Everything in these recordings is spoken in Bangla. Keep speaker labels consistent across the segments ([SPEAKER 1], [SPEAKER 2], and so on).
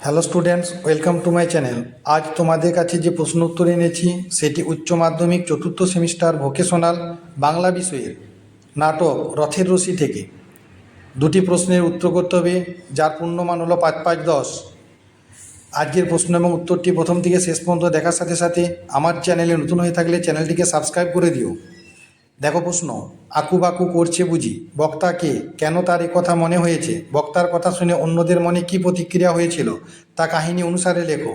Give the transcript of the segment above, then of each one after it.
[SPEAKER 1] Hello students, welcome to my channel. আজ তোমাদের কাছে যে প্রশ্ন উত্তর এনেছি সেটি উচ্চ মাধ্যমিক চতুর্থ সেমিস্টার ভোকেশনাল বাংলা বিষয়ের নাটক রথের রশি থেকে। দুটি প্রশ্নের উত্তর করতে হবে, যার পূর্ণমান হলো 5-5-10। আজকের প্রশ্ন এবং উত্তরটি প্রথম থেকে শেষ পর্যন্ত দেখার সাথে সাথে আমার চ্যানেলে নতুন হয়ে থাকলে চ্যানেলটিকে সাবস্ক্রাইব করে দিও। দেখো প্রশ্ন, আকুবাকু করছে বুঝি, বক্তাকে কেন তার কথা মনে হয়েছে, বক্তার কথা শুনে অন্যদের মনে কী প্রতিক্রিয়া হয়েছিল তা কাহিনী অনুসারে লেখো।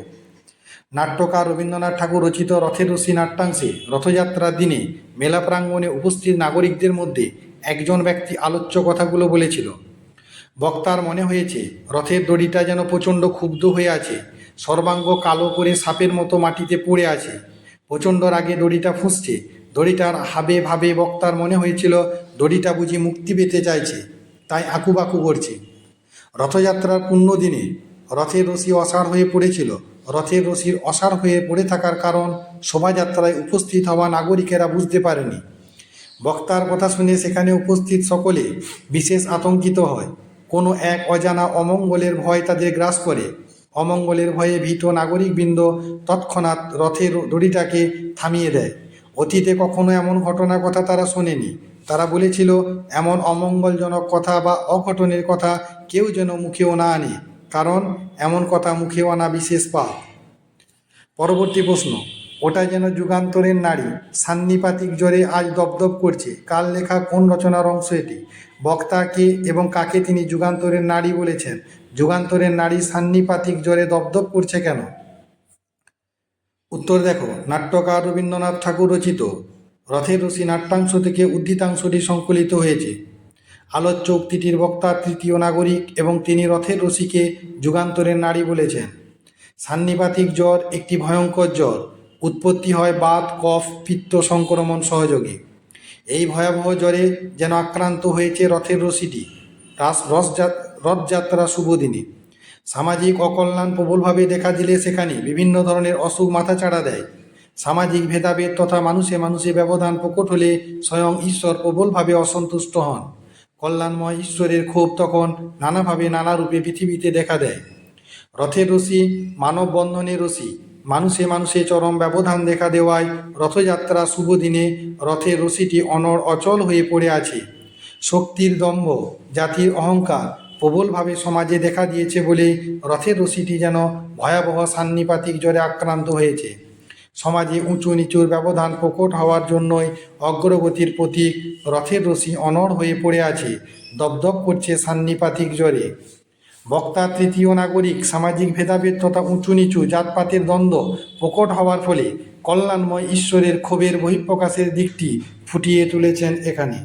[SPEAKER 1] নাট্যকার রবীন্দ্রনাথ ঠাকুর রচিত রথের রশি নাট্যাংশে রথযাত্রার দিনে মেলা প্রাঙ্গণে উপস্থিত নাগরিকদের মধ্যে একজন ব্যক্তি আলোচ্য কথাগুলো বলেছিল। বক্তার মনে হয়েছে রথের দড়িটা যেন প্রচণ্ড ক্ষুব্ধ হয়ে আছে, সর্বাঙ্গ কালো করে সাপের মতো মাটিতে পড়ে আছে, প্রচণ্ড রাগে দড়িটা ফুঁসছে। দড়িটার হাবে ভাবে বক্তার মনে হয়েছিল দড়িটা বুঝি মুক্তি পেতে চাইছে, তাই আকুবাকু করছে। রথযাত্রার পুণ্য দিনে রথের রশি অসাড় হয়ে পড়েছিল। রথের রশির অসাড় হয়ে পড়ে থাকার কারণ শোভাযাত্রায় উপস্থিত হওয়া নাগরিকেরা বুঝতে পারেনি। বক্তার কথা শুনে সেখানে উপস্থিত সকলে বিশেষ আতঙ্কিত হয়। কোনো এক অজানা অমঙ্গলের ভয় তাদের গ্রাস করে। অমঙ্গলের ভয়ে ভীত নাগরিকবৃন্দ তৎক্ষণাৎ রথের দড়িটাকে থামিয়ে দেয়। অতীতে কখনো এমন ঘটনার কথা তারা শোনেনি। তারা বলেছিল, এমন অমঙ্গলজনক কথা বা অঘটনের কথা কেউ যেন মুখেও না আনে, কারণ এমন কথা মুখেও আনা বিশেষ পাপ। পরবর্তী প্রশ্ন, ওটা যেন যুগান্তরের নারী, সান্নিপাতিক জ্বরে আজ দপদপ করছে। কার লেখা কোন রচনার অংশ এটি? বক্তা কে এবং কাকে তিনি যুগান্তরের নারী বলেছেন? যুগান্তরের নারী সান্নিপাতিক জ্বরে দপদপ করছে কেন? উত্তর দেখো, নাট্যকার রবীন্দ্রনাথ ঠাকুর রচিত রথের রশি নাট্যাংশ থেকে উদ্ধৃতাংশটি সংকলিত হয়েছে। আলোচ্য উক্তিটির বক্তা তৃতীয় নাগরিক এবং তিনি রথের রশিকে যুগান্তরের নারী বলেছেন। সান্নিপাতিক জ্বর একটি ভয়ঙ্কর জ্বর। উৎপত্তি হয় বাত, কফ, পিত্ত সংক্রমণ সহযোগে। এই ভয়াবহ জ্বরে যেন আক্রান্ত হয়েছে রথের রশিটি রথযাত্রা শুভ দিনে। সামাজিক অকল্যাণ প্রবলভাবে দেখা দিলে সেখানে বিভিন্ন ধরনের অসুখ মাথাচাড়া দেয়। সামাজিক ভেদাভেদ তথা মানুষে মানুষে ব্যবধান প্রকট হলে স্বয়ং ঈশ্বর প্রবলভাবে অসন্তুষ্ট হন। কল্যাণময় ঈশ্বরের ক্ষোভ তখন নানাভাবে নানা রূপে পৃথিবীতে দেখা দেয়। রথের রশি মানব বন্ধনের রশি। মানুষে মানুষে চরম ব্যবধান দেখা দেওয়ায় রথযাত্রা শুভ দিনে রথের রশিটি অনড় অচল হয়ে পড়ে আছে। শক্তির দম্ভ, জাতির অহংকার প্রবলভাবে সমাজে দেখা দিয়েছে বলেই রথের রশিটি যেন ভয়াবহ সান্নিপাতিক জ্বরে আক্রান্ত হয়েছে। সমাজে উঁচু নিচুর ব্যবধান প্রকট হওয়ার জন্যই অগ্রগতির প্রতীক রথের রশি অনড় হয়ে পড়ে আছে, দপদপ করছে সান্নিপাতিক জ্বরে। বক্তা তৃতীয় নাগরিক সামাজিক ভেদাভেদ তথা উঁচু নিচু জাতপাতের দ্বন্দ্ব প্রকট হওয়ার ফলে কল্যাণময় ঈশ্বরের ক্ষোভের বহিঃপ্রকাশের দিকটি ফুটিয়ে তুলেছেন এখানে।